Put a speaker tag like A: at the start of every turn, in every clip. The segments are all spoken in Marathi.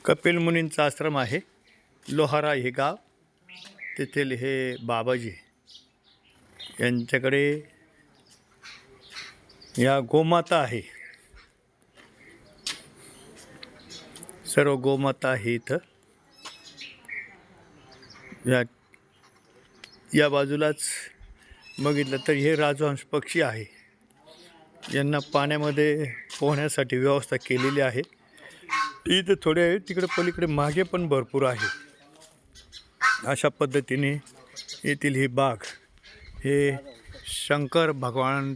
A: कपिल मुनींचा आश्रम आहे. लोहारा हे गाव. तेथील हे बाबाजी यांच्याकडे या गोमाता आहे. सर्व गोमाता आहे इथं. या बाजूलाच बघितलं तर हे राजहंस पक्षी आहे. यांना पाण्यामध्ये पोहण्यासाठी व्यवस्था केलेली आहे. इथं थोडे तिकडे पलीकडे मागे पण भरपूर आहे. अशा पद्धतीने येथील ही बाग हे शंकर भगवान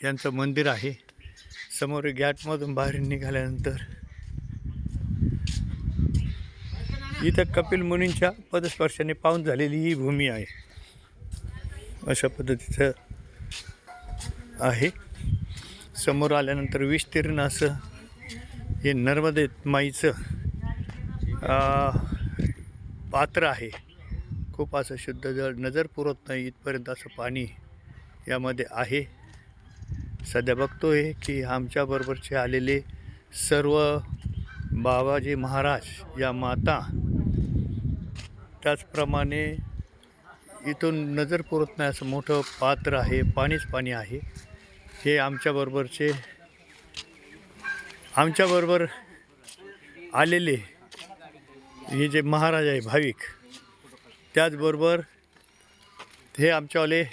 A: यांचं मंदिर आहे. समोर गॅटमधून बाहेर निघाल्यानंतर इथं कपिल मुनींच्या पदस्पर्शाने पावन झालेली ही भूमी आहे. अशा पद्धतीचं आहे. समोर आल्यानंतर विस्तीर्ण असं हे नर्मदे माईचं पात्र आहे. खूप असं शुद्ध जळ नजर पुरत नाही इथपर्यंत असं पाणी यामध्ये आहे. सध्या बघतोय की आमच्याबरोबरचे आलेले सर्व बाबाजी महाराज या माता, त्याचप्रमाणे इथून नजर पुरत नाही असं मोठं पात्र आहे. पाणीच पाणी आहे. हे आमच्याबरोबर आलेले हे जे महाराज आहे भाविक, त्याचबरोबर हे आमच्यावाले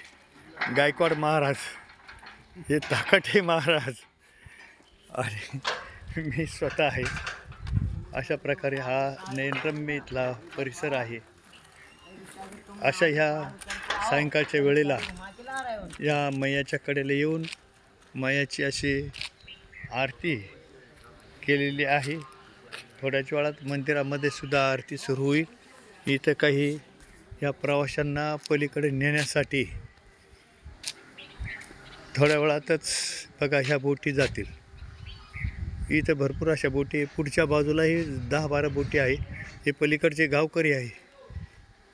A: गायकवाड महाराज, हे ताकटे महाराज आणि मी स्वतः आहे. अशा प्रकारे हा नयनरम्य इथला परिसर आहे. अशा ह्या सायंकाळच्या वेळेला या मैयाच्या कडेला येऊन मैयाची अशी आरती केलेली आहे. थोड्याच वेळात मंदिरामध्ये सुद्धा आरती सुरू होईल. इथं काही या प्रवाशांना पलीकडे नेण्यासाठी थोड्या वेळातच बघा ह्या बोटी जातील. इथं भरपूर अशा बोटी, पुढच्या बाजूलाही 10-12 बोटी आहे. हे पलीकडचे गावकरी आहे.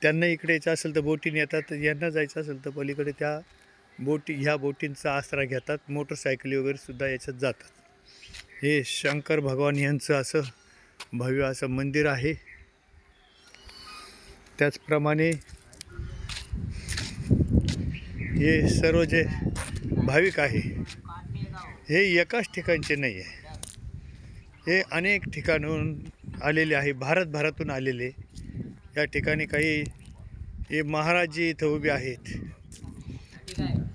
A: त्यांना इकडे यायचं असेल तर बोटीने येतात. यांना जायचं असेल तर पलीकडे त्या ह्या बोटींचा आसरा घेतात. मोटरसायकली वगैरे सुद्धा याच्यात जातात. हे शंकर भगवान यांचं असं भव्य असं मंदिर आहे. त्याचप्रमाणे हे सर्व जे भाविक आहे हे एकाच ठिकाणचे नाही आहे. हे अनेक ठिकाणून आलेले आहे. भारतभरातून आलेले. या ठिकाणी काही हे महाराजजी इथं उभे आहेत.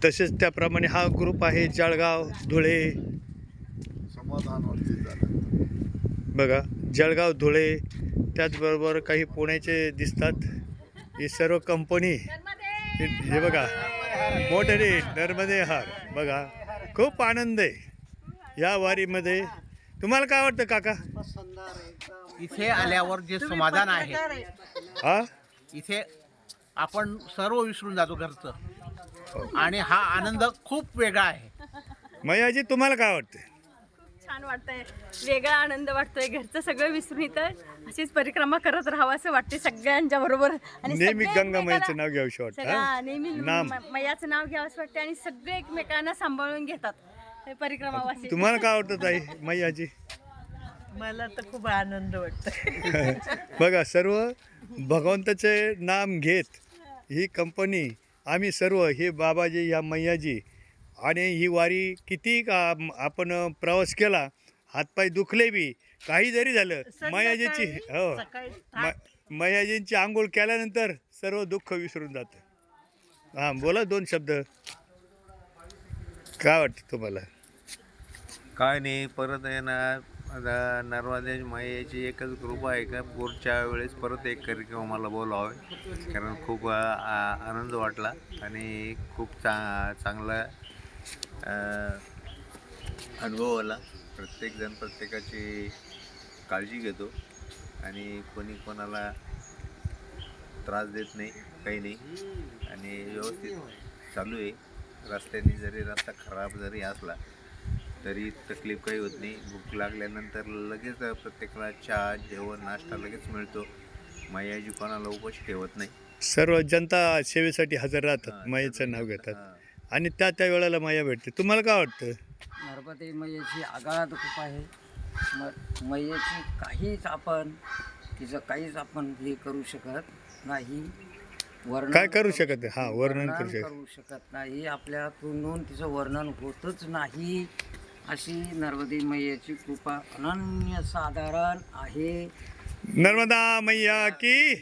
A: तसेच त्याप्रमाणे हा ग्रुप आहे जळगाव, धुळे. बघा जळगाव, धुळे, त्याचबरोबर काही पुण्याचे दिसतात. हे सर्व कंपनी हे बघा मोठे नर्मदे हार. बघा खूप आनंद आहे या वारीमध्ये. तुम्हाला काय वाटतं काका?
B: इथे आल्यावर जे समाधान आहे,
A: हा
B: इथे आपण सर्व विसरून जातो घरचं, आणि हा आनंद खूप वेगळा आहे.
A: मैयाजी तुम्हाला काय वाटतं?
C: छान वाटतंय, वेगळा आनंद वाटतोय. घरचं सगळं विसरून इथं अशीच परिक्रमा करत राहावं असं वाटते सगळ्यांच्या बरोबर. आणि
A: नेहमी गंगा मैयाचं नाव घ्यावं वाटतं.
C: नेहमी मैयाचं नाव घ्यावं असं वाटतं. आणि सगळे एकमेकांना सांभाळून घेतात परिक्रमावासी.
A: तुम्हाला काय वाटतं ताई मैयाजी?
D: मला तर खूप आनंद वाटतं.
A: बघा सर्व भगवंताचे नाम घेत ही कंपनी, आम्ही सर्व हे बाबाजी, ह्या मैयाजी, आणि ही वारी किती आपण प्रवास केला, हातपाय दुखले बी, काही जरी झालं, मैयाजीची मैयाजींची आंघोळ केल्यानंतर सर्व दुःख विसरून जातं. हां बोला 2 शब्द. काय वाटतं तुम्हाला?
E: काय नाही, परत आहे ना आता नर्मदे माईची एकच ग्रुप आहे का पुढच्या वेळेस परत एक कार्यक्रम मला बोलावे, कारण खूप आनंद वाटला आणि खूप चांगला अनुभव आला. प्रत्येकजण प्रत्येकाची काळजी घेतो आणि कोणी कोणाला त्रास देत नाही, काही नाही, आणि व्यवस्थित चालू आहे. रस्त्याने जरी रस्ता खराब जरी असला तरी तकलीफ काही होत नाही. भूक लागल्यानंतर लगेच प्रत्येकाला चहा, जेवण, नाश्ता लगेच मिळतो. मैयाजी कोणाला उपाशी ठेवत नाही.
A: सर्व जनता सेवेसाठी हजर राहतात, मायाचं नाव घेतात आणि त्या वेळेला माया भेटते. तुम्हाला काय वाटतं?
F: नर्मदे मैयाची आगाध खूप आहे. मैयाची काहीच आपण तिचं काहीच आपण हे करू शकत नाही. वर्णन
A: काय करू शकत हा वर्णन करू शकत
F: करू शकत नाही. आपल्यातून तिचं वर्णन होतच नाही. अशी नर्मदे मैयाची कृपा अनन्यसाधारण आहे.
A: नर्मदा मैया की